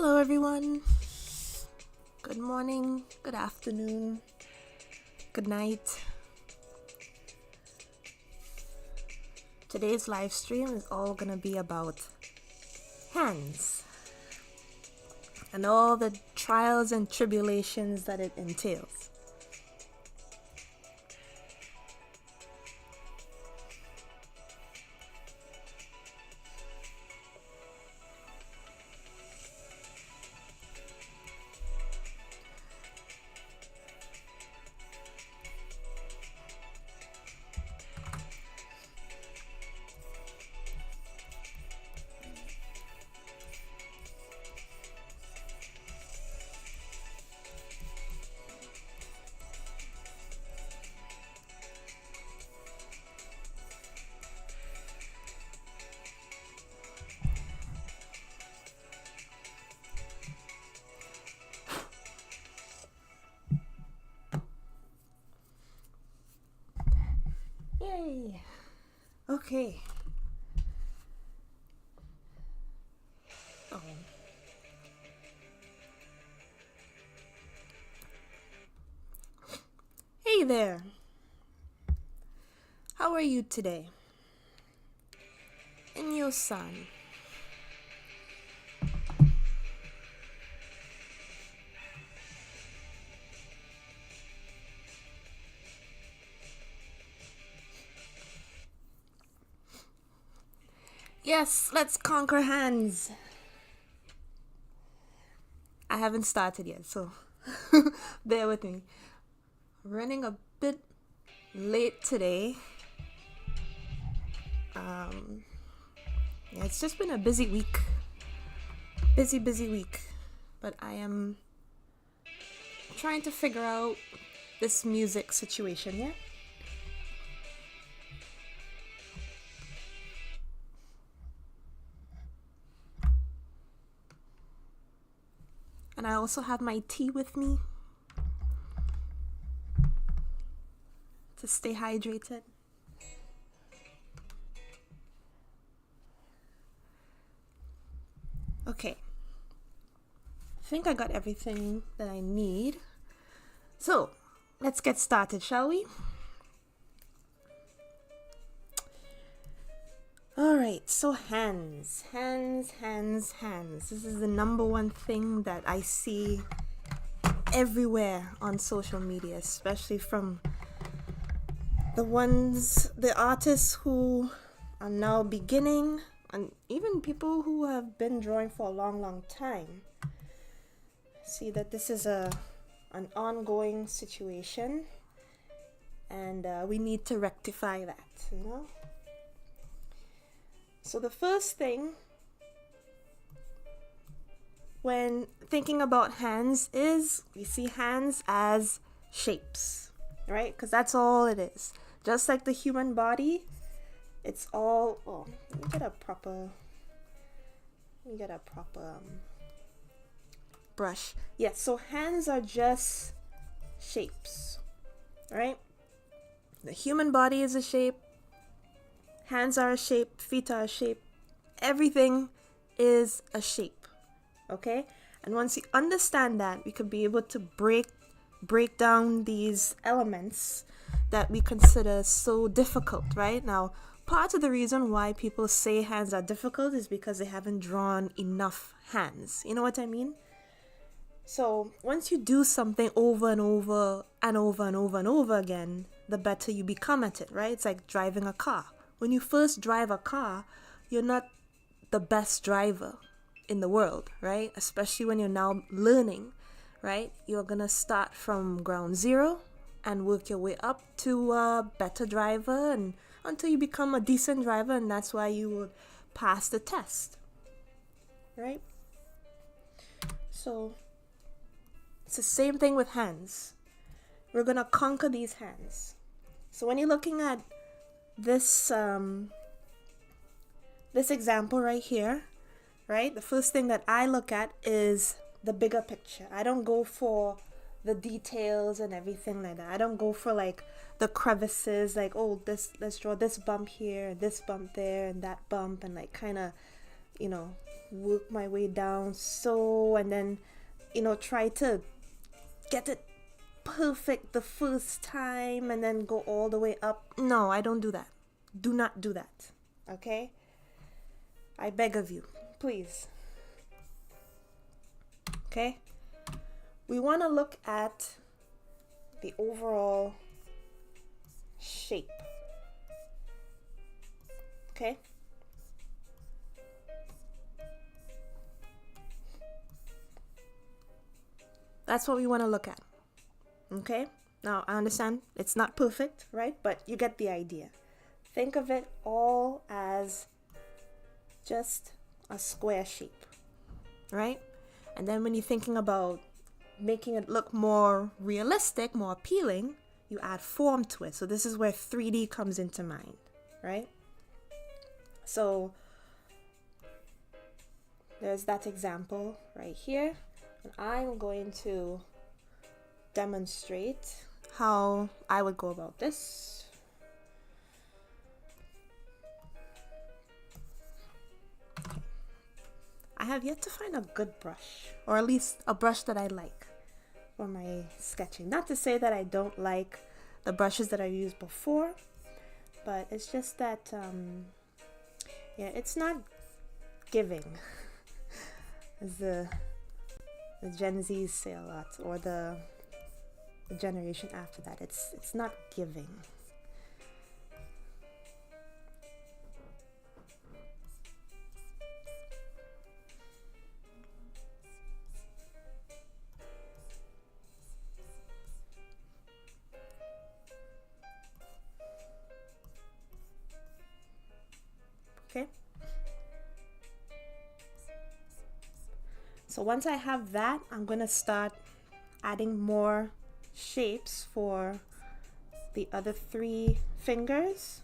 Hello, everyone. Good morning, good afternoon, good night. Today's live stream is all gonna be about hands and all the trials and tribulations that it entails. Yay! Okay. Oh. Hey there. How are you today? And your son? Yes, let's conquer hands. I haven't started yet, so bear with me. Running a bit late today. Yeah, it's just been a busy week. Busy week. But I am trying to figure out this music situation, yeah? And I also have my tea with me to stay hydrated. Okay. I think I got everything that I need. So, let's get started, shall we? Alright, so hands. This is the number one thing that I see everywhere on social media, especially from the artists who are now beginning, and even people who have been drawing for a long time. See that this is an ongoing situation, and we need to rectify that, you know? So the first thing when thinking about hands is we see hands as shapes, right? Because that's all it is. Just like the human body, it's all... Oh, let me get a proper brush. Yes, so hands are just shapes, right? The human body is a shape. Hands are a shape, feet are a shape. Everything is a shape, okay? And once you understand that, we could be able to break down these elements that we consider so difficult, right? Now, part of the reason why people say hands are difficult is because they haven't drawn enough hands. You know what I mean? So once you do something over and over again, the better you become at it, right? It's like driving a car. When you first drive a car, you're not the best driver in the world, right? Especially when you're now learning, right? You're gonna start from ground zero and work your way up to a better driver, and until you become a decent driver, and that's why you would pass the test, right? So it's the same thing with hands. We're gonna conquer these hands. So when you're looking at this example right here, right? The first thing that I look at is the bigger picture. I don't go for the details and everything like that. I don't go for like the crevices, like, oh, let's draw this bump here, this bump there, and that bump, and like kind of, work my way down and then, try to get it perfect the first time and then go all the way up. No, I don't do that. Do not do that. Okay? I beg of you, please. Okay? We want to look at the overall shape. Okay? That's what we want to look at. Okay? Now, I understand it's not perfect, right? But you get the idea. Think of it all as just a square shape, right? And then when you're thinking about making it look more realistic, more appealing, you add form to it. So this is where 3D comes into mind, right? So there's that example right here. And I'm going to demonstrate how I would go about this. I have yet to find a good brush, or at least a brush that I like for my sketching. Not to say that I don't like the brushes that I used before, but it's just that, yeah, it's not giving, as the Gen Zs say a lot, or the generation after that. It's not giving. Okay. So once I have that, I'm going to start adding more shapes for the other 3 fingers.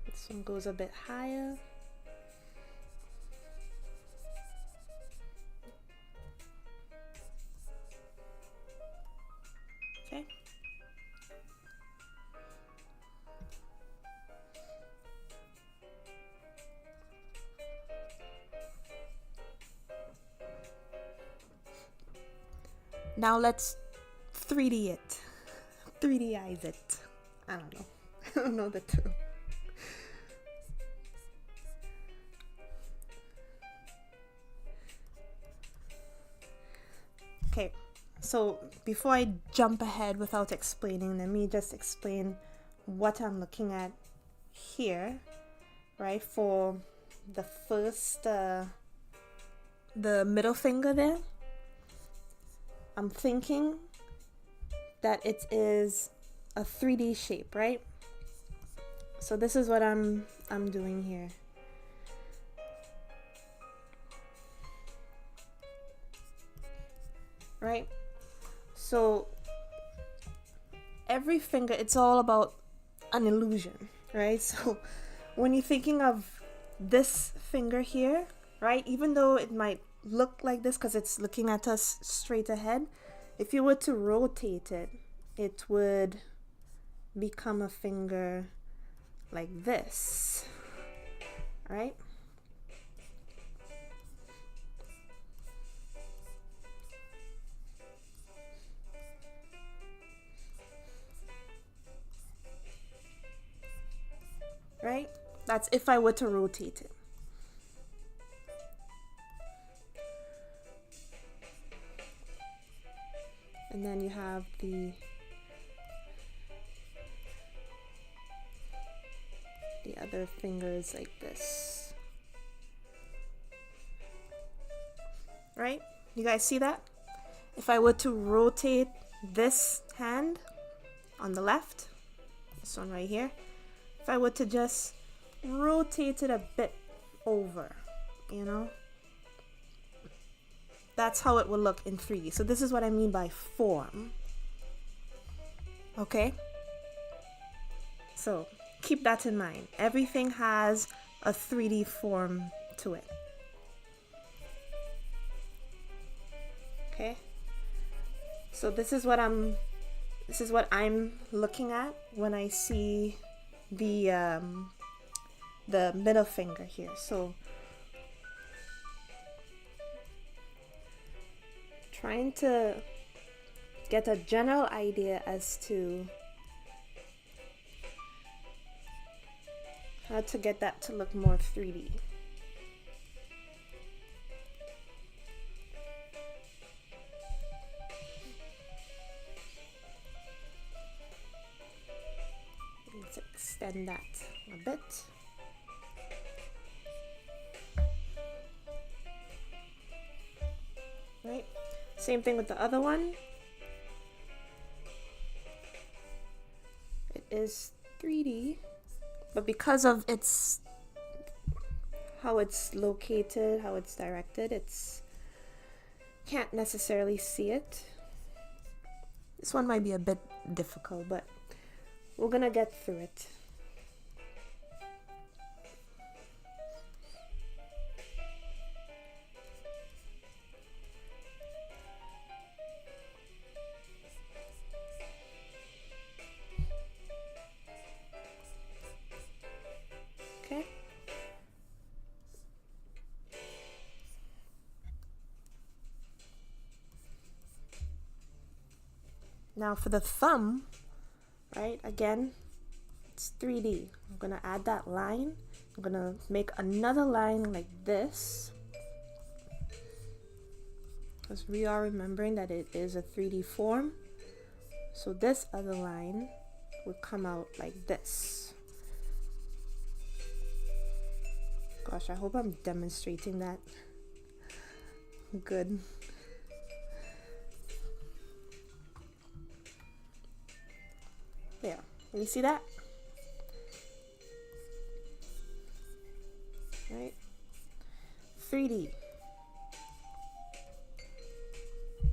This one goes a bit higher. Okay. Now let's 3D it. 3Dize it. I don't know. I don't know the term. Okay, so before I jump ahead without explaining, let me just explain what I'm looking at here, right? For the first, the middle finger there, I'm thinking that it is a 3D shape, right? So this is what I'm doing here. Right? So every finger, it's all about an illusion, right? So when you're thinking of this finger here, right, even though it might look like this because it's looking at us straight ahead, if you were to rotate it, it would become a finger like this, right? Right? That's if I were to rotate it. And then you have the other fingers like this. Right? You guys see that? If I were to rotate this hand on the left, this one right here, if I were to just rotate it a bit over, you know, that's how it will look in 3D. So this is what I mean by form. Okay? So keep that in mind. Everything has a 3D form to it. Okay? So this is what I'm This is what I'm looking at when I see the middle finger here. So trying to get a general idea as to how to get that to look more 3D. Let's extend that a bit. Right? Same thing with the other one. It is 3D, but because of its how it's located, how it's directed, it's can't necessarily see it. This one might be a bit difficult, but we're gonna get through it. Okay. Now for the thumb, right, again, it's 3D. I'm gonna add that line. I'm gonna make another line like this, because we are remembering that it is a 3D form. So this other line would come out like this. Gosh, I hope I'm demonstrating that good. There, you see that? Right? 3D.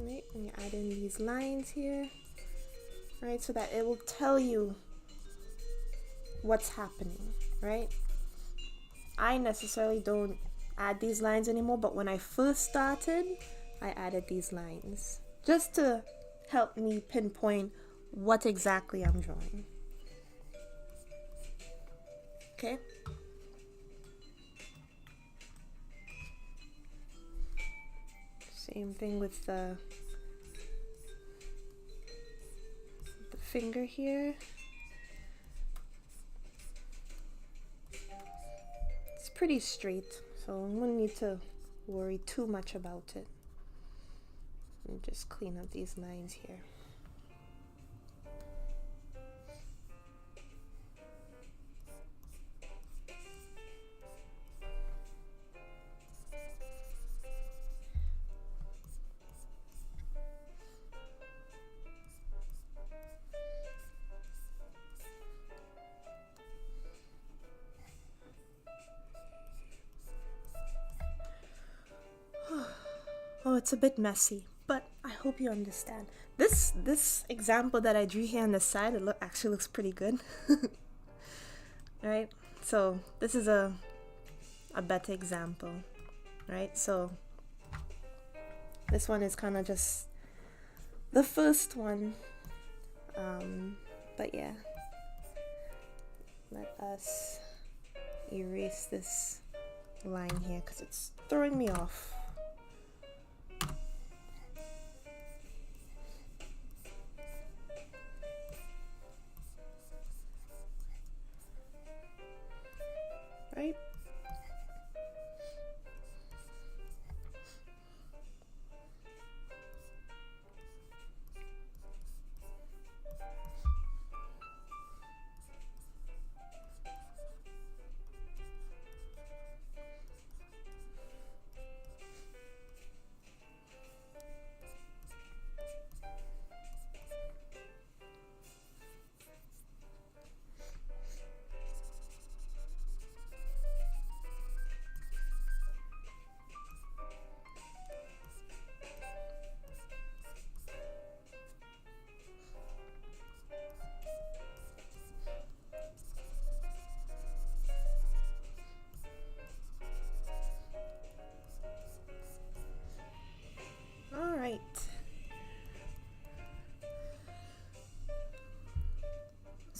Right, and you add in these lines here, right, so that it will tell you what's happening, right? I necessarily don't add these lines anymore, but when I first started, I added these lines just to help me pinpoint what exactly I'm drawing. Okay? Same thing with the finger here. It's pretty straight, so I don't need to worry too much about it. And just clean up these lines here. Oh, it's a bit messy, but I hope you understand. This example that I drew here on the side, it actually looks pretty good. Right? So this is a better example, right? So this one is kind of just the first one, but yeah, let us erase this line here because it's throwing me off. Right?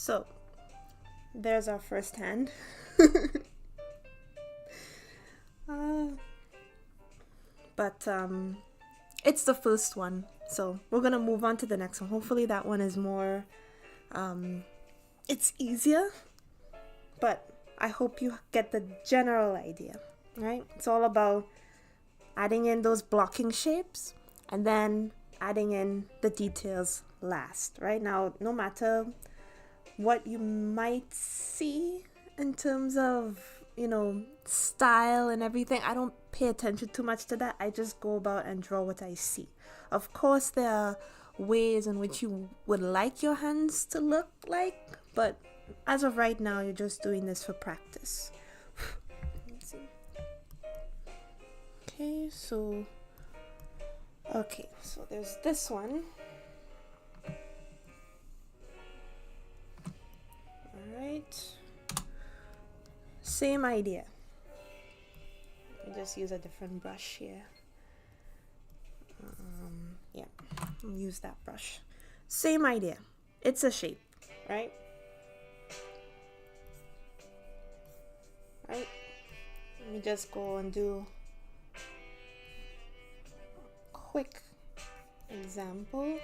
So there's our first hand. uh, but it's the first one, so we're gonna move on to the next one. Hopefully that one is more it's easier, but I hope you get the general idea, right? It's all about adding in those blocking shapes and then adding in the details last. Right now, no matter what you might see in terms of, you know, style and everything, I don't pay attention too much to that. I just go about and draw what I see. Of course, there are ways in which you would like your hands to look like, but as of right now, you're just doing this for practice. Let's see. Okay, so there's this one. Alright, same idea. I'll just use a different brush here. Yeah, I'll use that brush. Same idea. It's a shape, right? Right? Let me just go and do a quick example.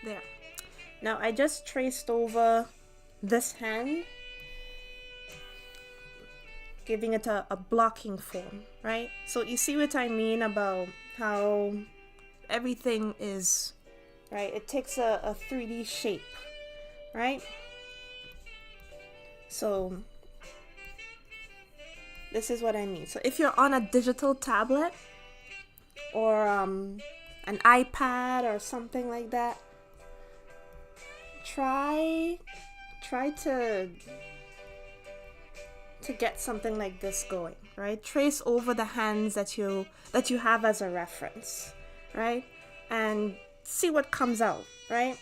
There. Now I just traced over this hand, giving it a blocking form, right? So you see what I mean about how everything is, right? It takes a 3D shape, right? So this is what I mean. So if you're on a digital tablet or an iPad or something like that, try to get something like this going, right? Trace over the hands that you have as a reference, right? And see what comes out, right?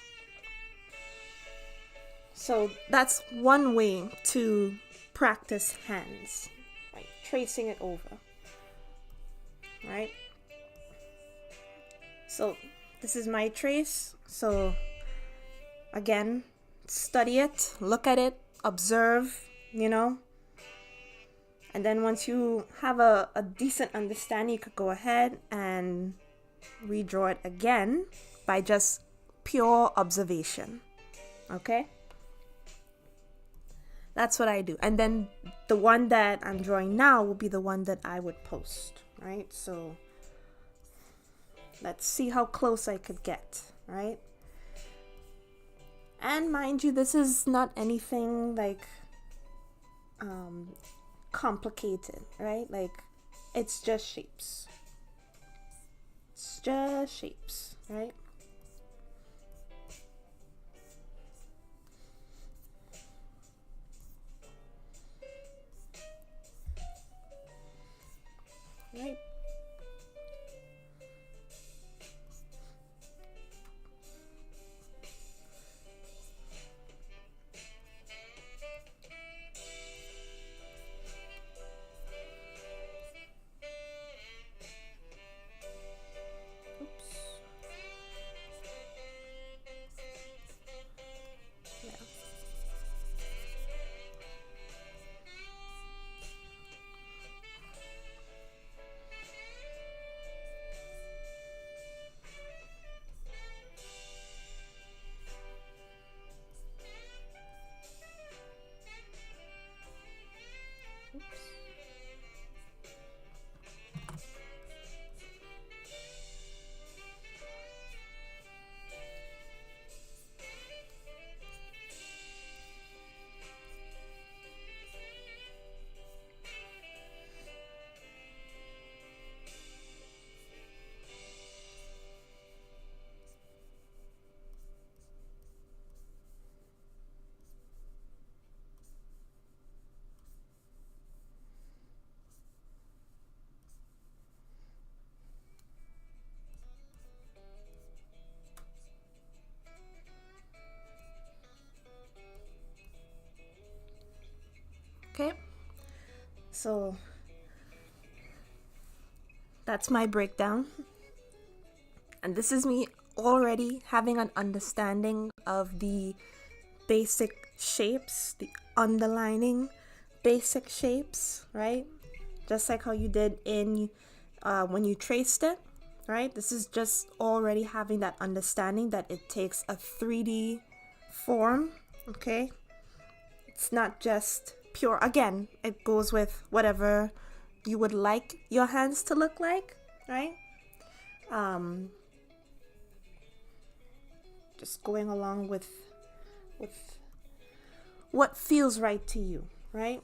So that's one way to practice hands, right? Tracing it over, right? So this is my trace. So again, study it, look at it, observe, you know. And then once you have a decent understanding, you could go ahead and redraw it again by just pure observation. Okay? That's what I do. And then the one that I'm drawing now will be the one that I would post, right? So let's see how close I could get, right? And mind you, this is not anything like complicated, right? Like, it's just shapes. It's just shapes, right? Right. Oops. Okay, so that's my breakdown. And this is me already having an understanding of the basic shapes, the underlining basic shapes, right? Just like how you did in when you traced it, right? This is just already having that understanding that it takes a 3D form, okay? It's not just pure. Again, it goes with whatever you would like your hands to look like, right? Just going along with what feels right to you, right?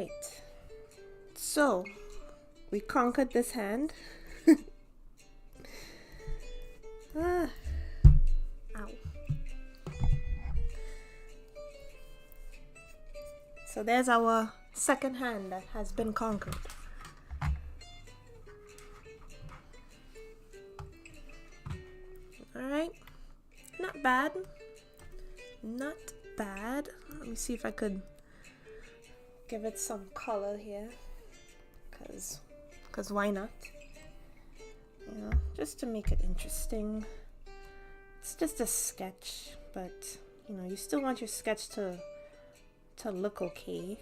right, so we conquered this hand. Ow. So there's our second hand that has been conquered. Alright, not bad. Not bad. Let me see if I could give it some color here. Cause why not? You know, just to make it interesting. It's just a sketch, but you know, you still want your sketch to look okay.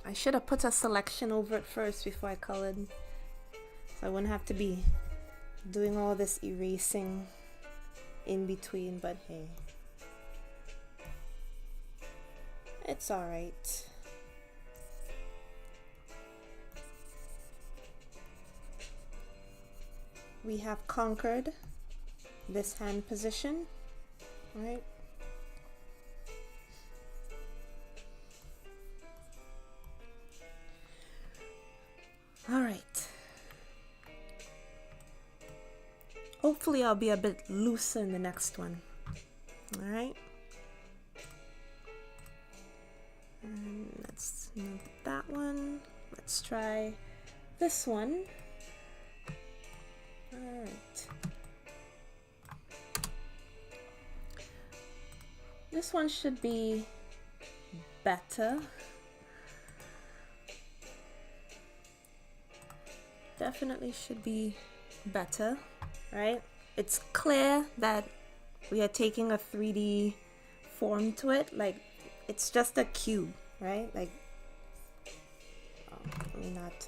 I should have put a selection over it first before I colored, so I wouldn't have to be doing all this erasing in between, but hey, it's alright. We have conquered this hand position, right? All right. Hopefully I'll be a bit looser in the next one. All right. And let's move that one. Let's try this one. All right. This one should be better. Definitely should be better, right? It's clear that we are taking a 3D form to it. Like, it's just a cube, right? Like, let me not,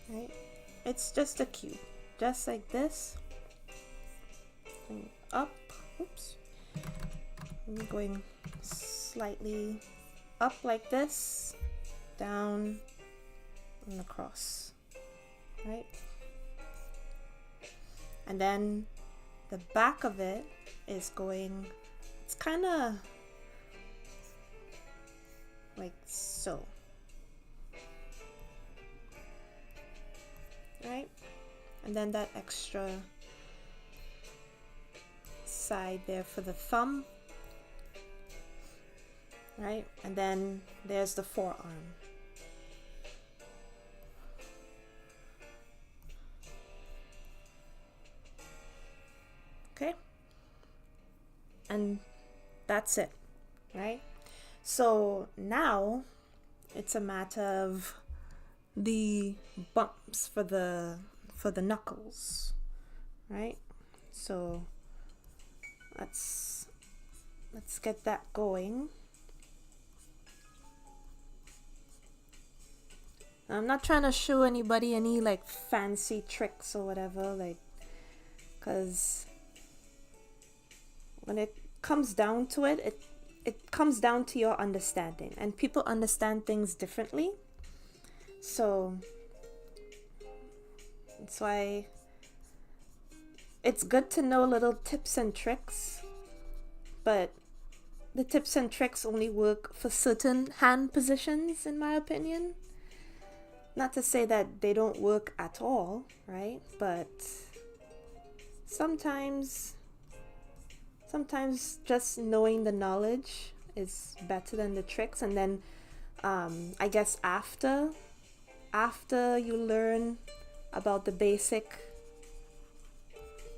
right? It's just a cube, just like this. And up, oops. I'm going slightly up like this, down and across, right? And then the back of it is going, it's kind of like so, right? And then that extra side there for the thumb, right? And then there's the forearm. Okay, and that's it, right? So now it's a matter of the bumps for the knuckles, right? So let's get that going. I'm not trying to show anybody any like fancy tricks or whatever, like, because when it comes down to it, it comes down to your understanding, and people understand things differently. So that's why it's good to know little tips and tricks, but the tips and tricks only work for certain hand positions, in my opinion. Not to say that they don't work at all, right? But sometimes just knowing the knowledge is better than the tricks. And then I guess after you learn about the basic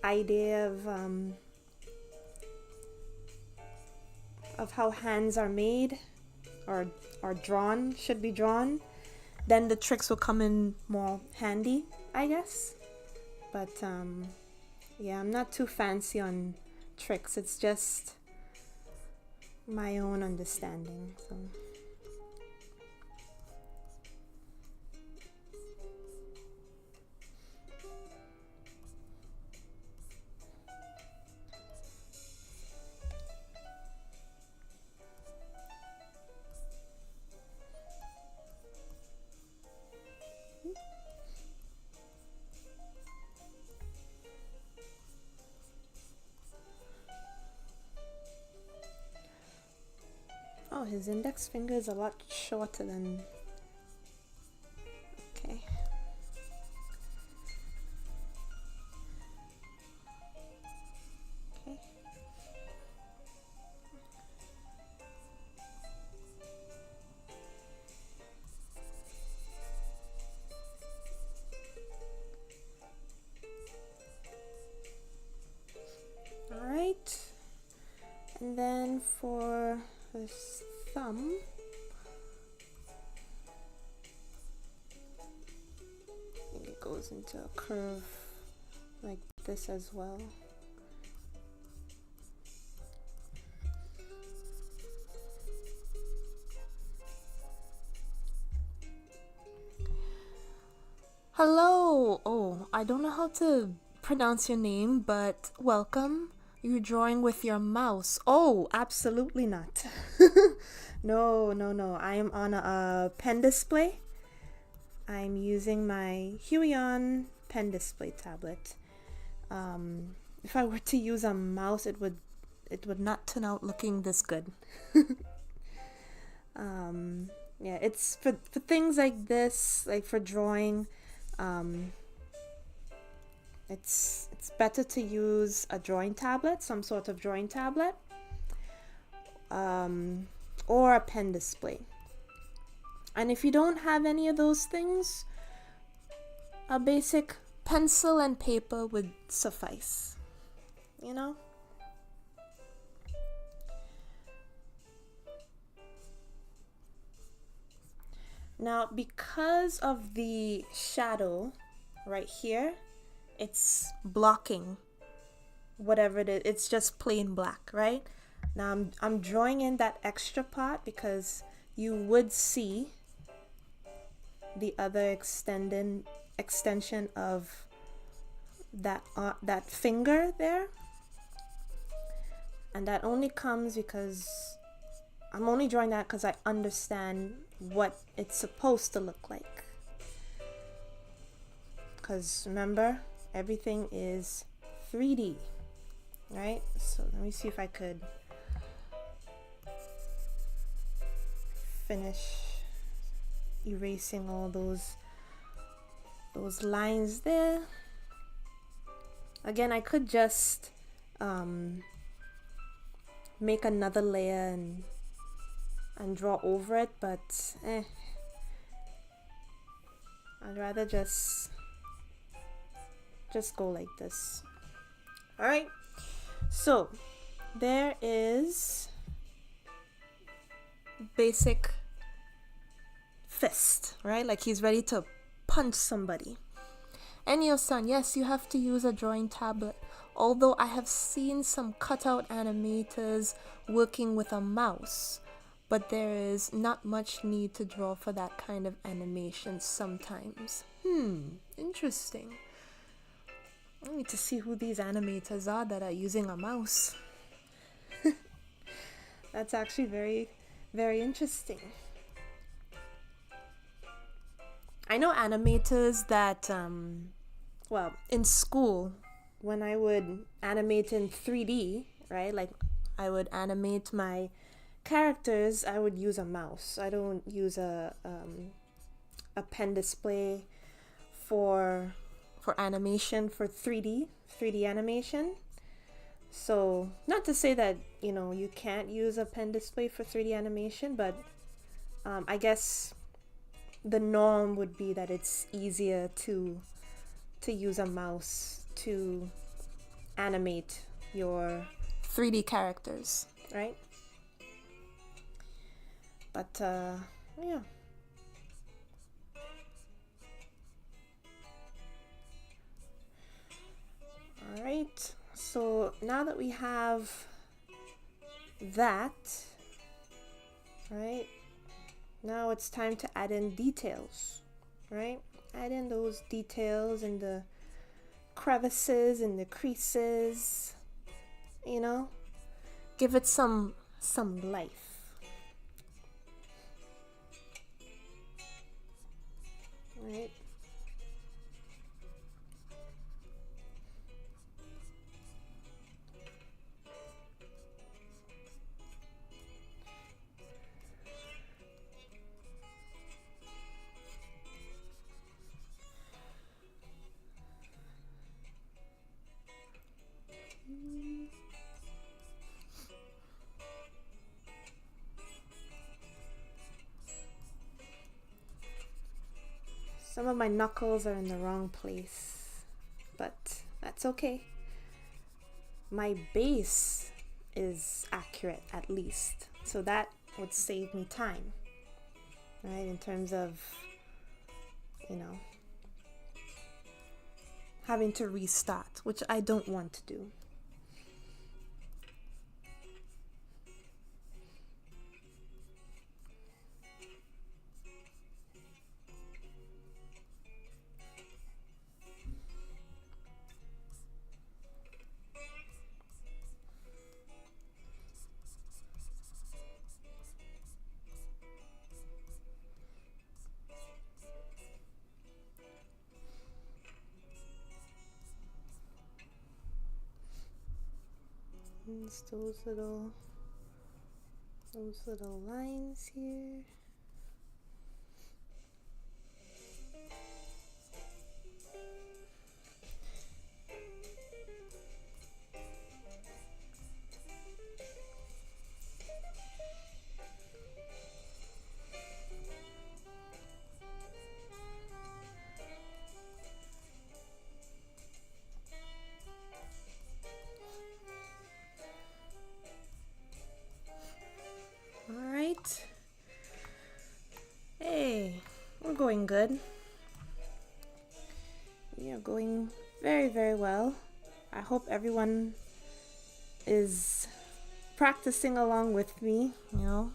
idea of how hands are made or drawn, should be drawn, then the tricks will come in more handy, I guess. But yeah, I'm not too fancy on tricks. It's just my own understanding. So oh, his index finger is a lot shorter than... Okay. Okay. All right. And then for his thumb, I think it goes into a curve like this as well. Hello! Oh, I don't know how to pronounce your name, but welcome. You're drawing with your mouse. Oh, absolutely not. No. I am on a pen display. I'm using my Huion pen display tablet. If I were to use a mouse, it would not turn out looking this good. Yeah, it's for things like this, like for drawing. It's better to use a drawing tablet, some sort of drawing tablet, or a pen display. And if you don't have any of those things, a basic pencil and paper would suffice, you know? Now, because of the shadow right here, it's blocking whatever it is. It's just plain black, right? Now I'm drawing in that extra part because you would see the other extension of that finger there, and that only comes because I'm only drawing that because I understand what it's supposed to look like. Because remember, everything is 3D, right? So let me see if I could finish erasing all those lines there. Again, I could just make another layer and draw over it, but I'd rather just go like this. All right, so there is basic fist, right? Like he's ready to punch somebody. Enyo-san, yes, you have to use a drawing tablet. Although I have seen some cutout animators working with a mouse, but there is not much need to draw for that kind of animation sometimes. Interesting. I need to see who these animators are that are using a mouse. That's actually very, very interesting. I know animators that, well, in school, when I would animate in 3D, right? Like I would animate my characters, I would use a mouse. I don't use a pen display for animation, for 3D animation. So not to say that, you know, you can't use a pen display for 3D animation, but I guess the norm would be that it's easier to use a mouse to animate your 3D characters, right? But yeah. All right. So now that we have that, right? Now it's time to add in details, right? Add in those details and the crevices and the creases, you know? Give it some life. Right? Some of my knuckles are in the wrong place, but that's okay. My base is accurate at least, so that would save me time, right? In terms of, you know, having to restart, which I don't want to do. It's those little lines here. All right. Hey, we're going good. We are going very, very well. I hope everyone is practicing along with me, you know.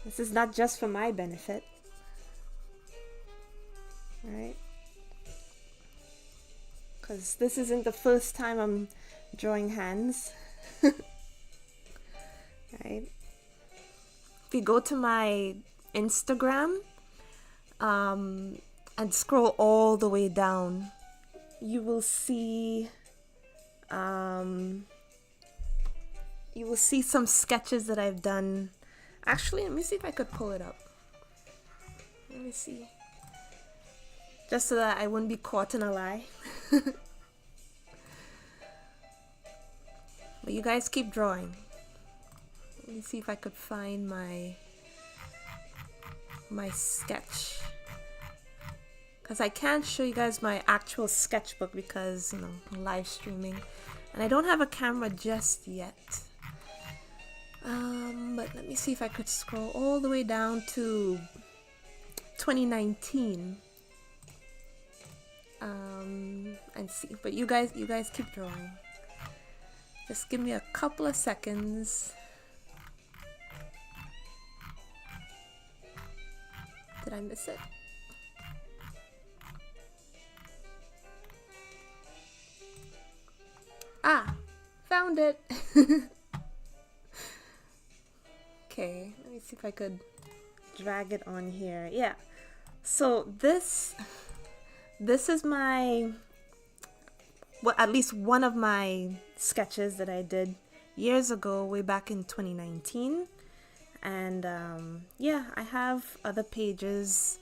This is not just for my benefit, right? Because this isn't the first time I'm drawing hands, right? If you go to my Instagram and scroll all the way down, you will see some sketches that I've done. Actually, let me see if I could pull it up. Let me see. Just so that I wouldn't be caught in a lie. But you guys keep drawing. Let me see if I could find my sketch. Because I can't show you guys my actual sketchbook because, you know, I'm live streaming. And I don't have a camera just yet. But let me see if I could scroll all the way down to 2019. And see. But you guys keep drawing. Just give me a couple of seconds. Did I miss it? Ah, found it. Okay, let me see if I could drag it on here. Yeah. So this is my, well, at least one of my sketches that I did years ago, way back in 2019. And yeah, I have other pages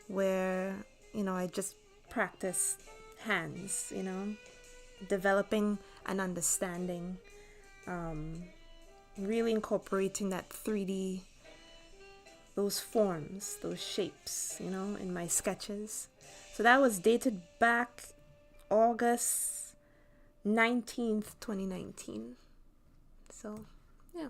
where, you know, I just practice hands, you know, developing an understanding, really incorporating that 3D those forms, those shapes, you know, in my sketches. So that was dated back August 19th, 2019. So, yeah.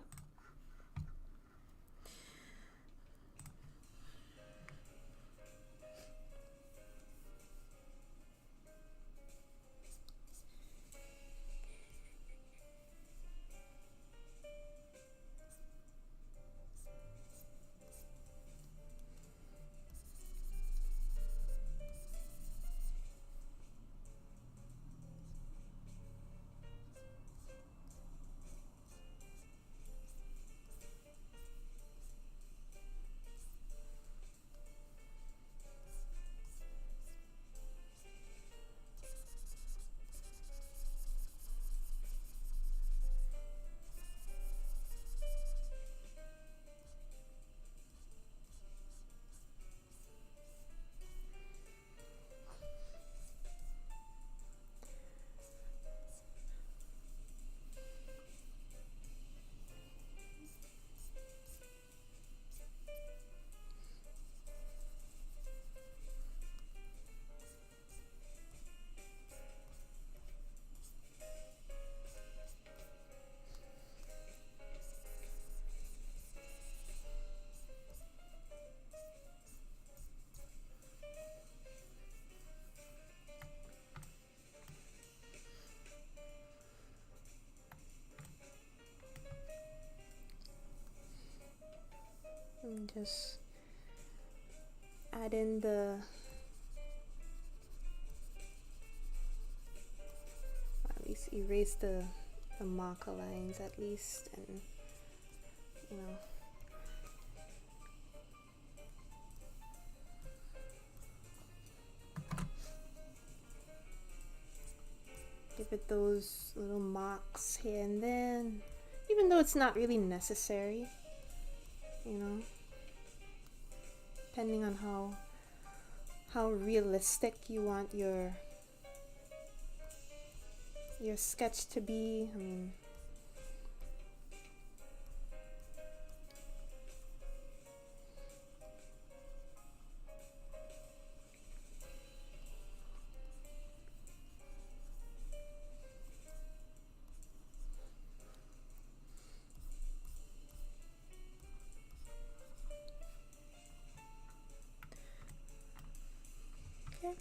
And just add in at least erase the marker lines at least, and you know, give it those little marks here and then, even though it's not really necessary, you know, depending on how realistic you want your sketch to be. I mean, okay.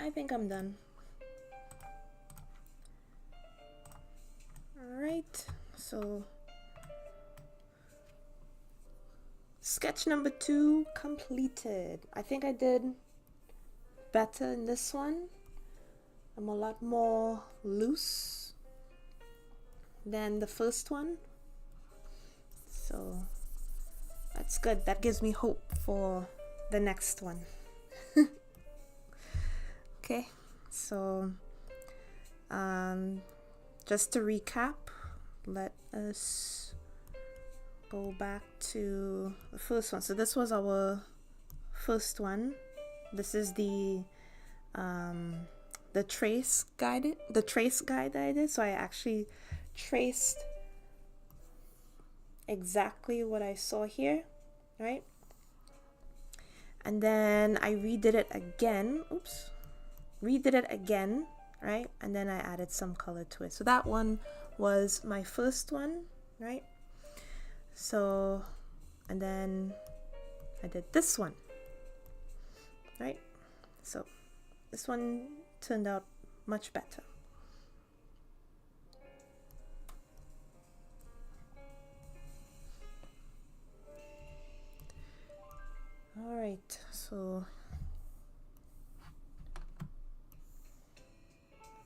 I think I'm done. Alright, so sketch number 2 completed. I think I did better in this one. I'm a lot more loose than the first one. So that's good. That gives me hope for the next one. Okay, so just to recap, let us go back to the first one. So this was our first one. This is the trace guide that I did. So I actually traced exactly what I saw here, right? And then I redid it again. Redid it again, right? And then I added some color to it. So that one was my first one, right? So, and then I did this one, right? So this one turned out much better. All right, so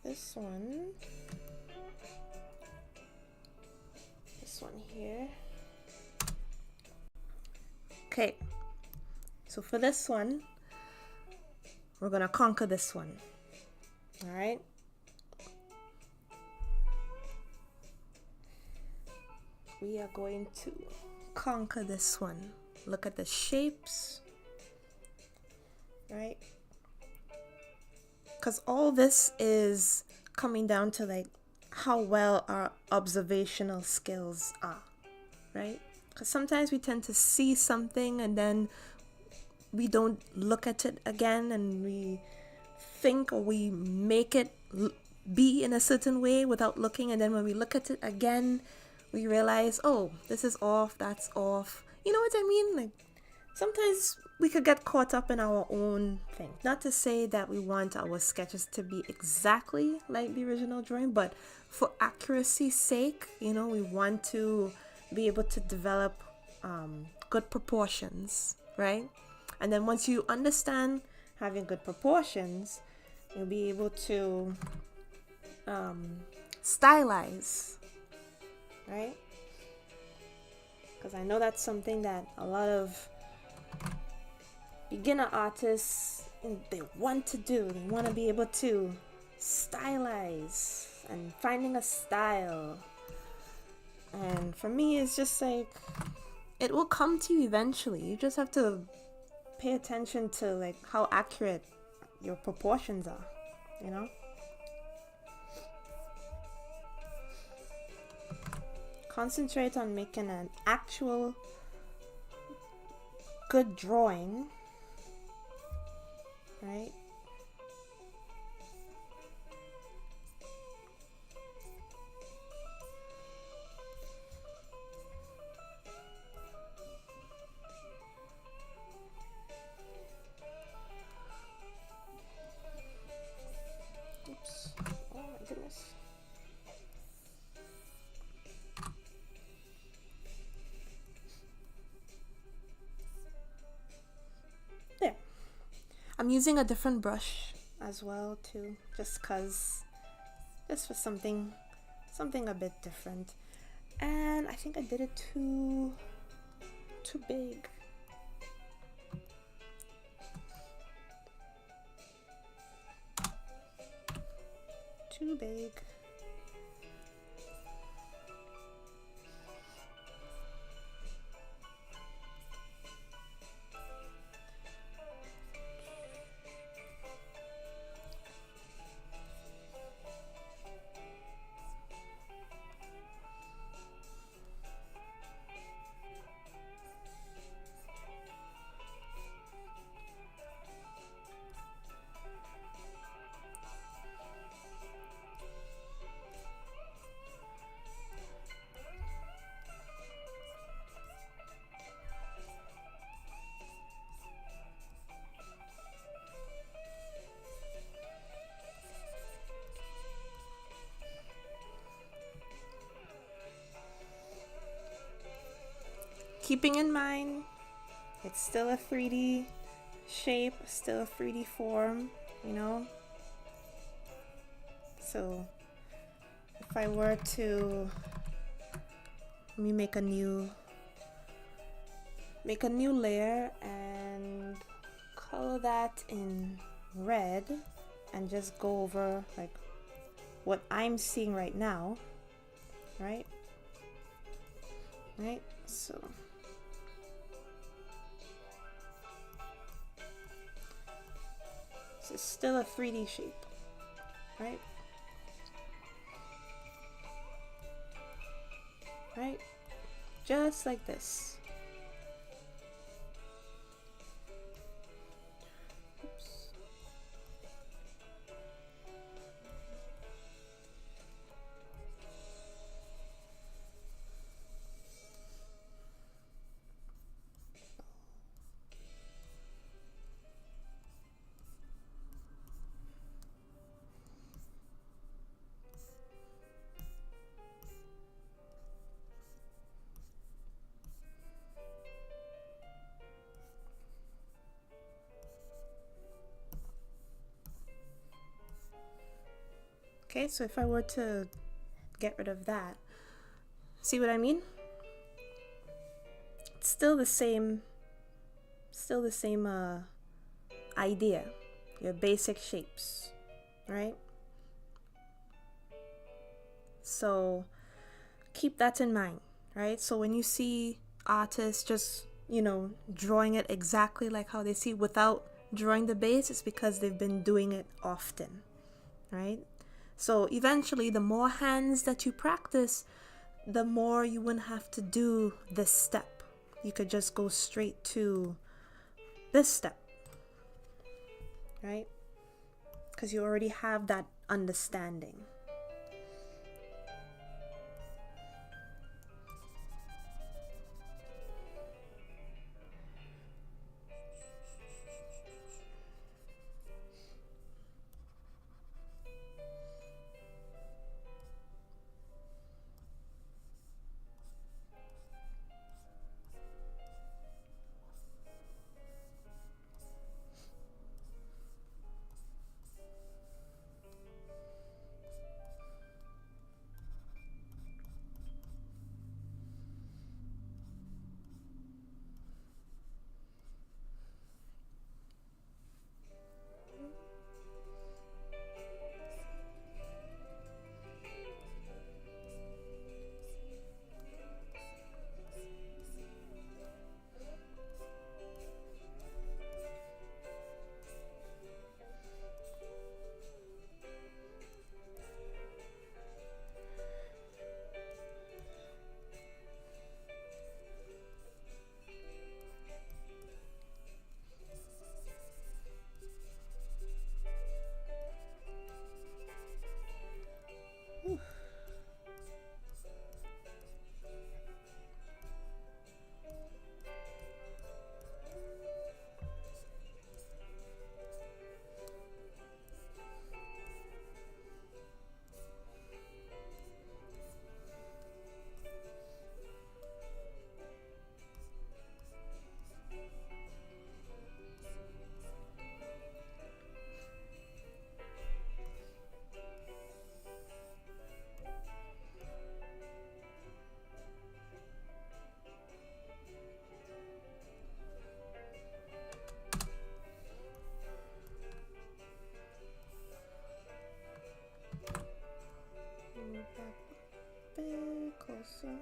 this one here. Okay, so for this one, we're gonna conquer this one. All right. We are going to conquer this one. Look at the shapes, right? Because all this is coming down to like how well our observational skills are, right? Because sometimes we tend to see something and then we don't look at it again, and we think or we make it be in a certain way without looking, and then when we look at it again, we realize, oh, this is off, that's off. You know what I mean? Like sometimes we could get caught up in our own thing. Not to say that we want our sketches to be exactly like the original drawing, but for accuracy's sake, you know, we want to be able to develop good proportions, right? And then once you understand having good proportions, you'll be able to stylize, right? Because I know that's something that a lot of beginner artists, they want to do. They want to be able to stylize and finding a style. And for me, it's just like, it will come to you eventually. You just have to pay attention to like how accurate your proportions are, you know? Concentrate on making an actual good drawing, right? Oops. Oh my goodness. There. I'm using a different brush as well too, just for something a bit different. And I think I did it too big. Too big. keeping in mind it's still a 3D shape, still a 3D form, you know. So if I were to, let me make a new layer and color that in red and just go over like what I'm seeing right now, right? So this is still a 3D shape, right? Just like this. Oops. Okay, so if I were to get rid of that, see what I mean? It's still the same idea, your basic shapes, right? So keep that in mind, right? So when you see artists just, drawing it exactly like how they see without drawing the base, it's because they've been doing it often, right? So eventually, the more hands that you practice, the more you wouldn't have to do this step. You could just go straight to this step, right? Because you already have that understanding. Move that a bit closer.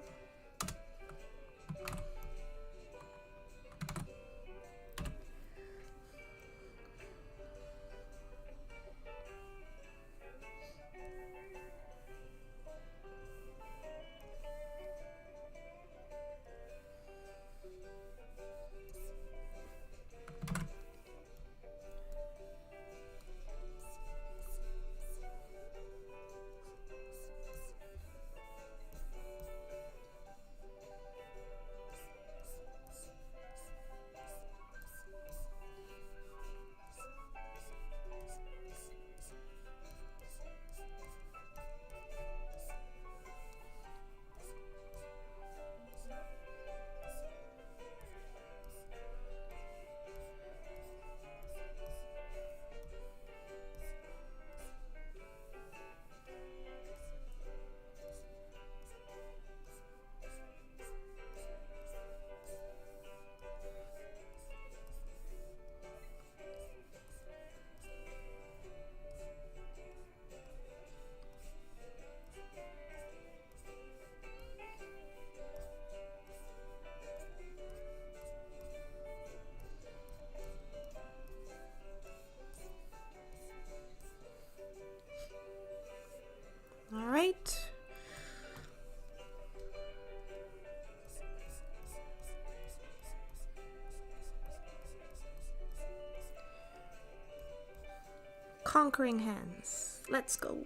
Conquering hands. Let's go.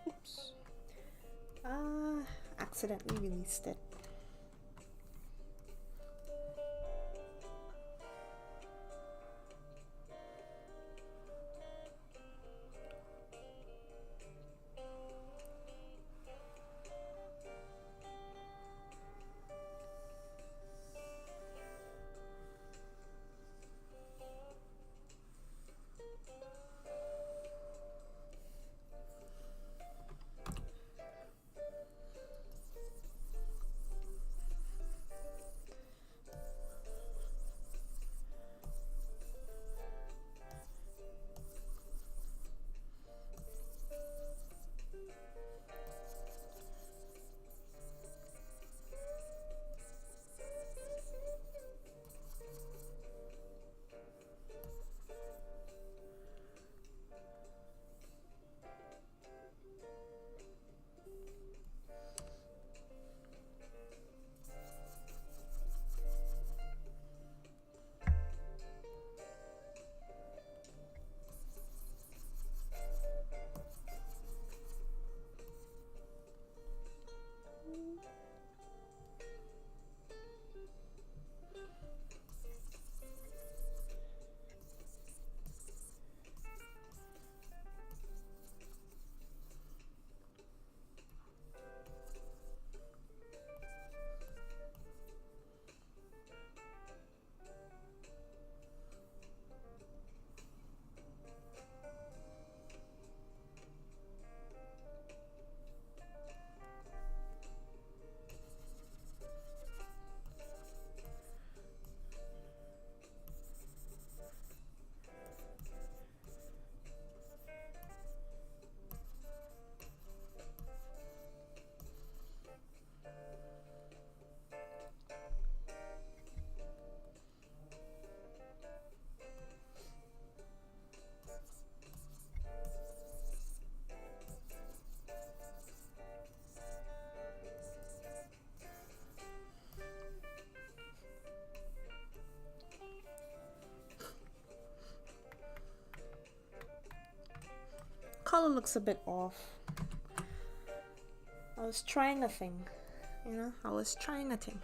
Oops. Accidentally released it. Color looks a bit off. I was trying a thing, you know? I was trying a thing.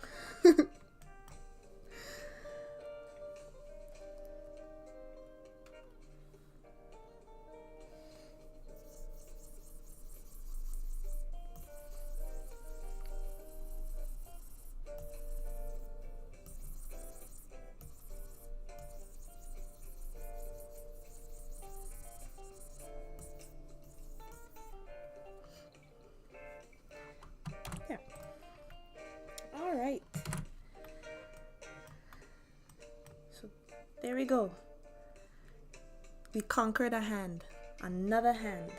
Alright. So there we go. We conquered a hand. Another hand.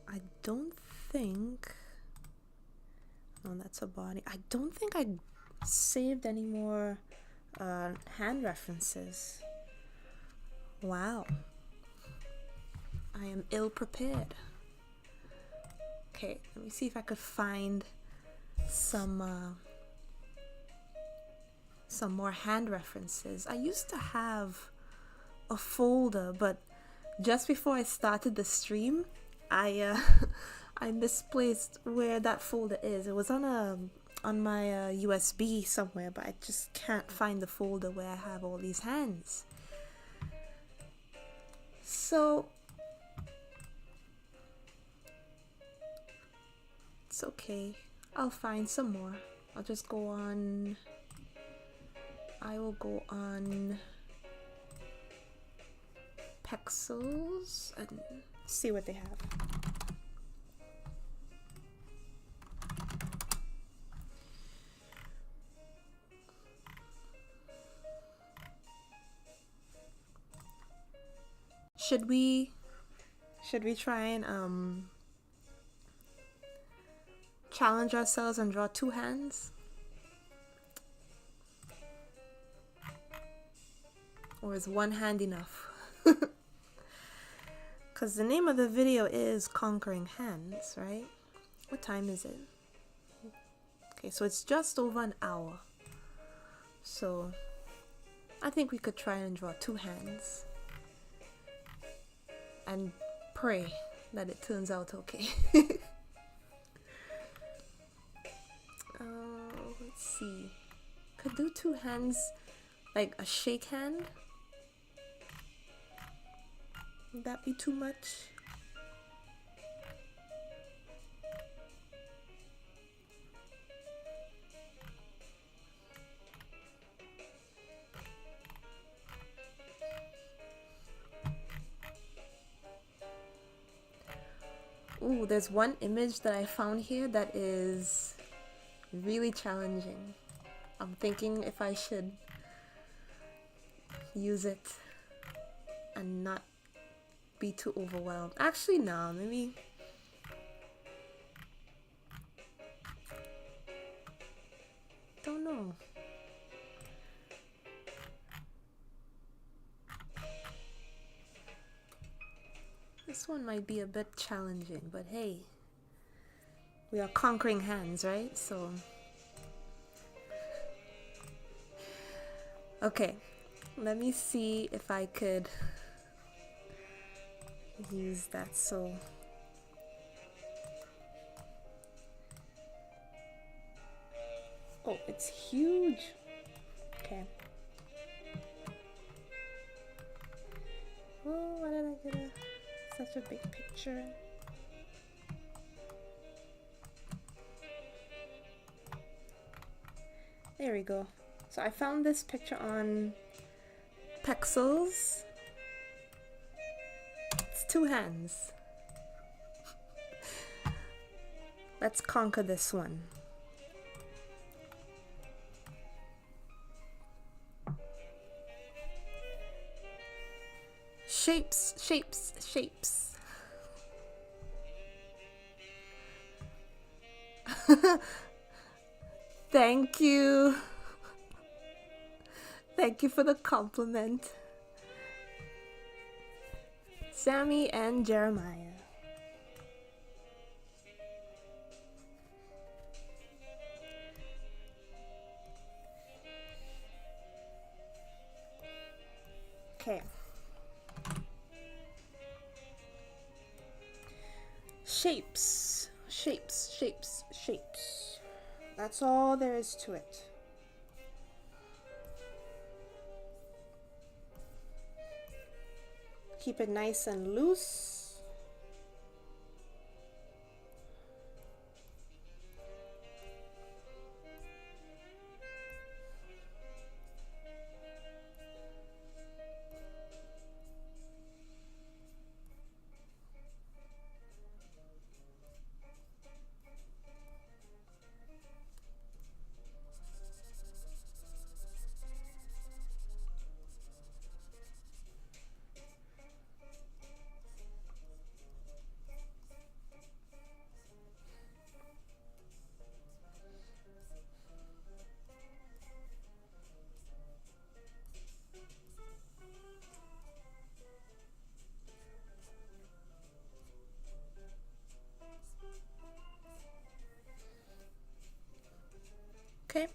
I don't think... Oh, that's a body. I don't think I saved any more hand references. Wow. I am ill prepared. Okay, let me see if I could find some more hand references. I used to have a folder, but just before I started the stream, I I misplaced where that folder is. It was on my USB somewhere, but I just can't find the folder where I have all these hands. So it's okay. I'll find some more. I'll just go on. I will go on Pexels and see what they have. Should we Should we try and challenge ourselves and draw two hands? Or is one hand enough? Because the name of the video is Conquering Hands, right? What time is it? Okay, so it's just over an hour. So I think we could try and draw two hands and pray that it turns out okay. Let's see. Could do two hands, like a shake hand. Would that be too much? Ooh, there's one image that I found here that is really challenging. I'm thinking if I should use it and not be too overwhelmed. Actually, no, maybe. Don't know. This one might be a bit challenging, but hey, we are conquering hands, right? So, okay, let me see if I could use that. So, oh, it's huge. Okay. Oh, why did I get such a big picture? There we go. So I found this picture on Pexels. It's two hands. Let's conquer this one. Shapes, shapes, shapes. Thank you. Thank you for the compliment. Sammy and Jeremiah. Okay. Shapes, shapes, shapes, shapes. That's all there is to it. Keep it nice and loose. Okay.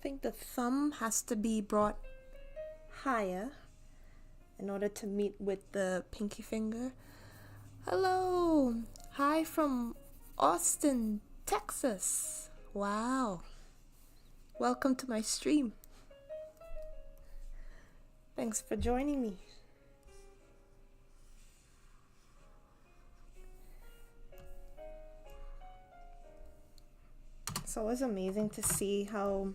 think the thumb has to be brought higher in order to meet with the pinky finger. Hello! Hi from Austin, Texas. Wow. Welcome to my stream. Thanks for joining me. It's always amazing to see how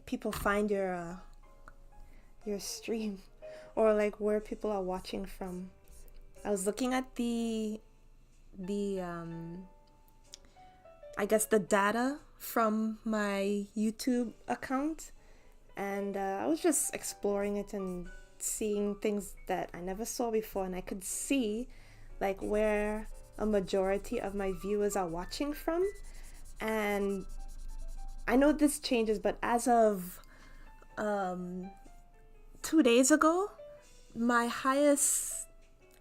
people find your stream, or like where people are watching from. I was looking at the I guess the data from my YouTube account, and I was just exploring it and seeing things that I never saw before, and I could see like where a majority of my viewers are watching from. And I know this changes, but as of 2 days ago, my highest,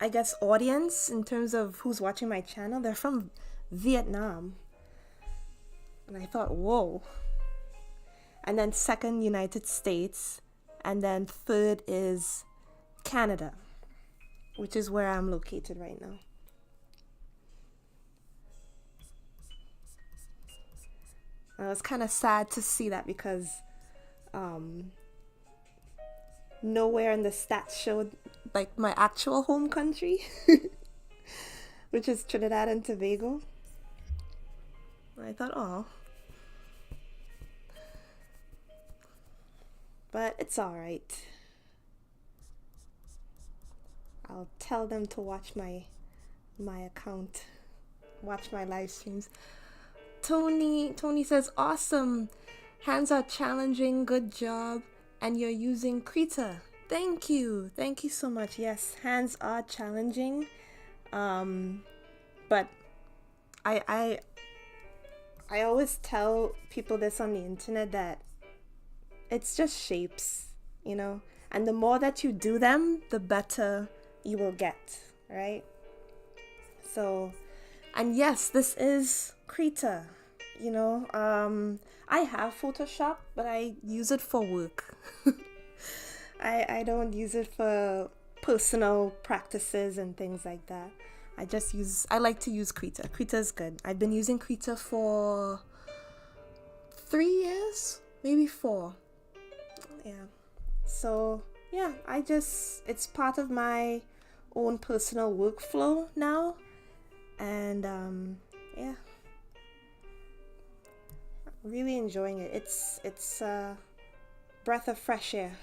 I guess, audience in terms of who's watching my channel, they're from Vietnam. And I thought, whoa. And then second, United States. And then third is Canada, which is where I'm located right now. I was kind of sad to see that because nowhere in the stats showed like my actual home country, which is Trinidad and Tobago. I thought, oh. But it's alright. I'll tell them to watch my account, watch my live streams. Tony says, awesome. Hands are challenging. Good job. And you're using Krita. Thank you. Thank you so much. Yes, hands are challenging. But I always tell people this on the internet, that it's just shapes, you know, and the more that you do them, the better you will get, right? So, and yes, this is Krita, you know. I have Photoshop, but I use it for work. I don't use it for personal practices and things like that. I like to use Krita. Krita is good. I've been using Krita for 3 years, maybe 4. Yeah. So, yeah, it's part of my own personal workflow now. And, yeah. Really enjoying it. It's a breath of fresh air.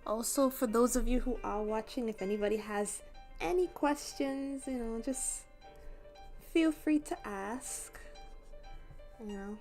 Also, for those of you who are watching, if anybody has any questions, you know, just feel free to ask, you know.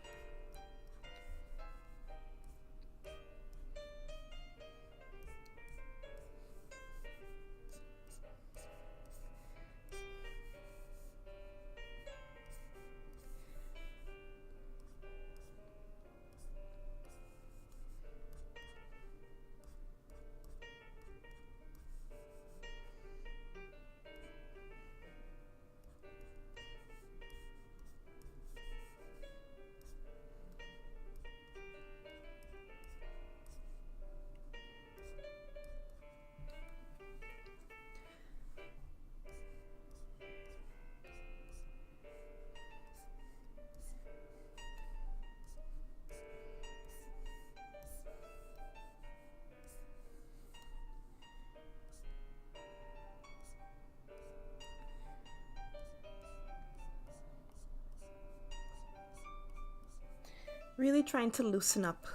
really trying to loosen up.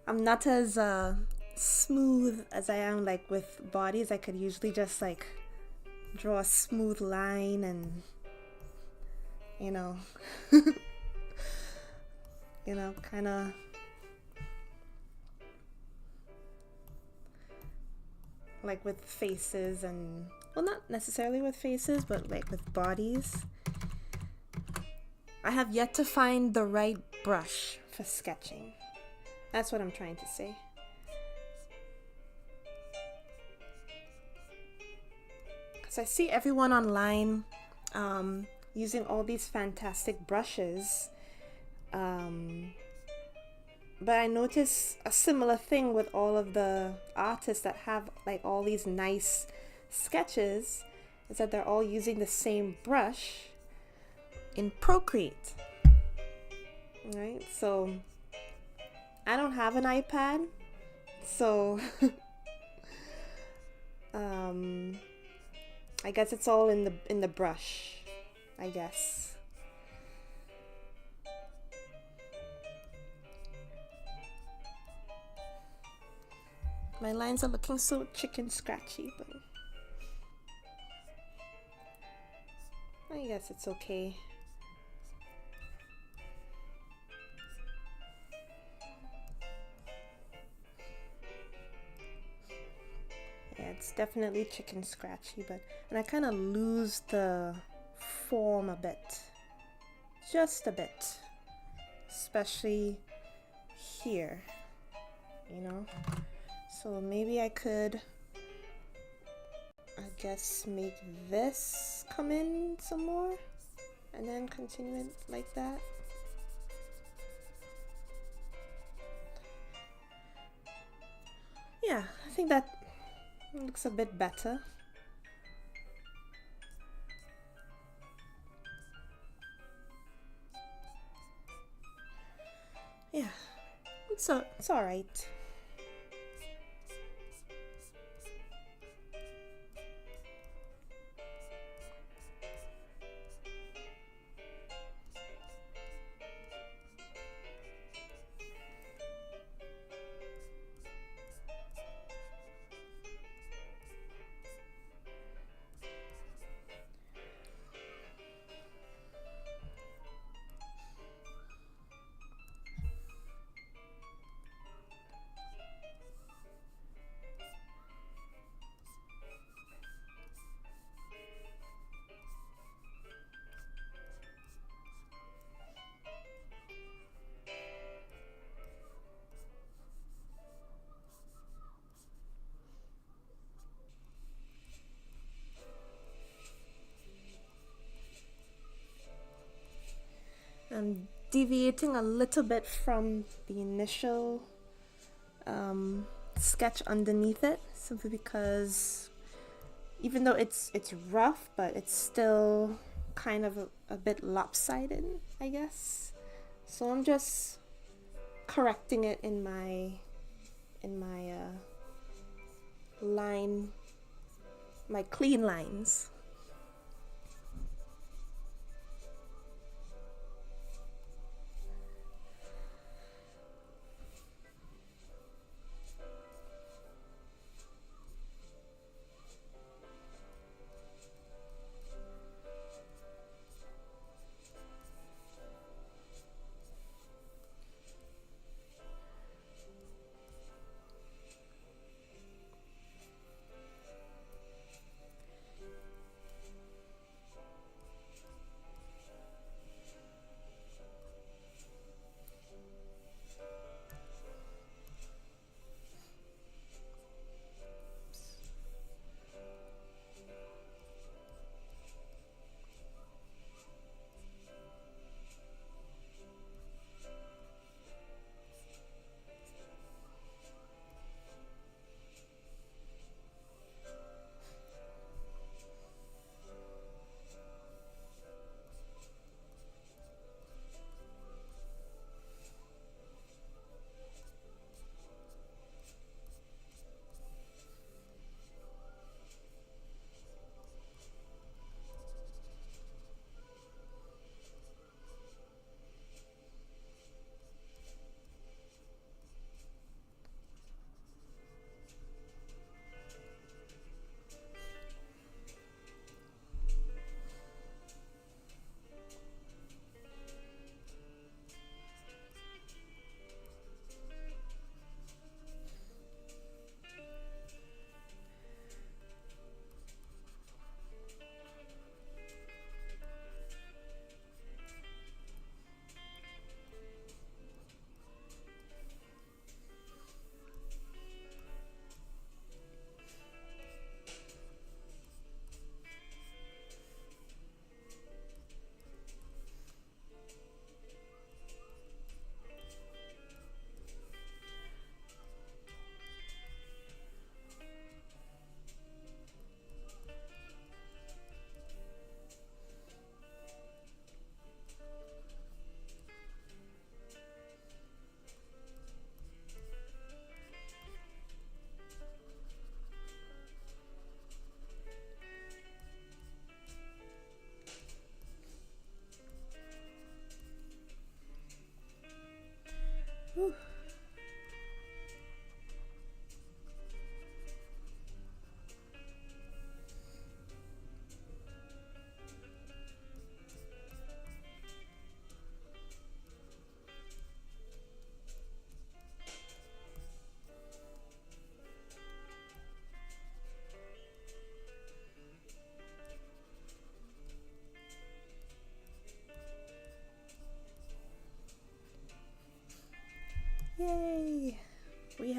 I'm not as smooth as I am like with bodies. I could usually just like draw a smooth line and you know kind of like with faces, and well, not necessarily with faces, but like with bodies. I have yet to find the right brush for sketching. That's what I'm trying to say. Because I see everyone online using all these fantastic brushes. But I notice a similar thing with all of the artists that have like all these nice sketches, is that they're all using the same brush in Procreate. Right? So I don't have an iPad, so I guess it's all in the brush, I guess. My lines are looking so chicken scratchy, but I guess it's okay. Yeah, it's definitely chicken scratchy, and I kind of lose the form a bit. Just a bit. Especially here, So maybe I could, I guess, make this come in some more and then continue it like that. Yeah, I think that looks a bit better. Yeah, it's all right. I'm deviating a little bit from the initial sketch underneath it, simply because even though it's rough, but it's still kind of a bit lopsided, I guess. So I'm just correcting it in my line, my clean lines.